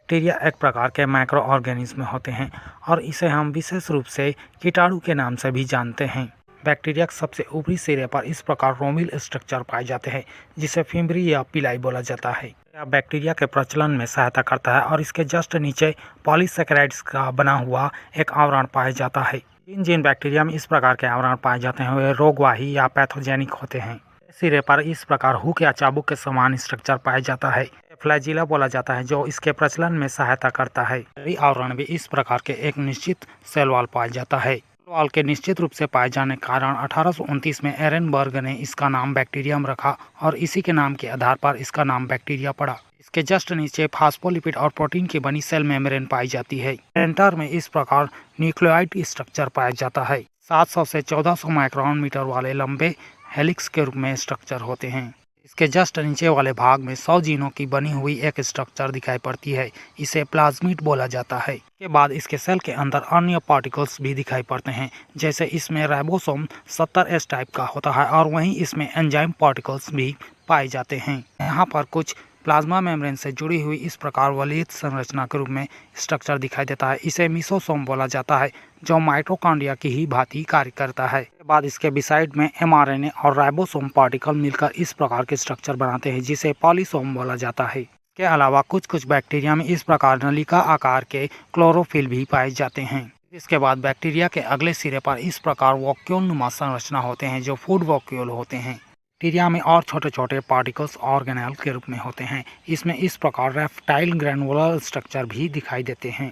Bacteria एक प्रकार के माइक्रो ऑर्गेनिज्म होते हैं और इसे हम विशेष रूप से कीटाणु के नाम से भी जानते हैं। बैक्टीरिया के सबसे ऊपरी सिरे पर इस प्रकार रोमिल स्ट्रक्चर पाए जाते हैं जिसे फिम्बरी या पिलाई बोला जाता है। यह बैक्टीरिया के प्रचलन में सहायता करता है और इसके जस्ट नीचे पॉलीसेकेराइड्स का बना हुआ एक आवरण पाया जाता है। जिन बैक्टीरिया में इस प्रकार के आवरण पाए जाते हैं वे रोगवाही या पैथोजेनिक होते हैं। सिरे पर इस प्रकार हुक या चाबुक के समान स्ट्रक्चर पाया जाता है, फ्लैजिला बोला जाता है, जो इसके प्रचलन में सहायता करता है। आवरण भी इस प्रकार के एक निश्चित सेल वॉल पाया जाता है। वॉल के निश्चित रूप से पाए जाने के कारण 1829 में एरेनबर्ग ने इसका नाम बैक्टीरियम रखा और इसी के नाम के आधार पर इसका नाम बैक्टीरिया पड़ा। इसके जस्ट नीचे फास्फोलिपिड और प्रोटीन की बनी सेल मेम्ब्रेन पाई जाती है। सेंटर में इस प्रकार न्यूक्लियोइड स्ट्रक्चर पाया जाता है। 700 से 1400 माइक्रोन मीटर वाले लंबे हेलिक्स के रूप में स्ट्रक्चर होते हैं। इसके जस्ट नीचे वाले भाग में 100 जीनों की बनी हुई एक स्ट्रक्चर दिखाई पड़ती है, इसे प्लाज्मिड बोला जाता है। इसके बाद इसके सेल के अंदर अन्य पार्टिकल्स भी दिखाई पड़ते हैं, जैसे इसमें राइबोसोम 70S टाइप का होता है और वहीं इसमें एंजाइम पार्टिकल्स भी पाए जाते हैं। यहाँ पर कुछ प्लाज्मा मेम्ब्रेन से जुड़ी हुई इस प्रकार वलित संरचना के रूप में स्ट्रक्चर दिखाई देता है, इसे मिसोसोम बोला जाता है, जो माइटोकॉन्ड्रिया की ही भांति कार्य करता है। इसके बाद इसके बिसाइड में mRNA और राइबोसोम पार्टिकल मिलकर इस प्रकार के स्ट्रक्चर बनाते हैं, जिसे पॉलीसोम बोला जाता है। इसके अलावा कुछ बैक्टीरिया में इस प्रकार नलिका आकार के क्लोरोफिल भी पाए जाते हैं। इसके बाद बैक्टीरिया के अगले सिरे पर इस प्रकार वैक्यूल नुमा संरचना होते हैं, जो फूड वैक्यूल होते हैं। बैक्टीरिया में और छोटे छोटे पार्टिकल्स ऑर्गेनेल के रूप में होते हैं। इसमें इस प्रकार रेप्टाइल ग्रैनुलर स्ट्रक्चर भी दिखाई देते हैं।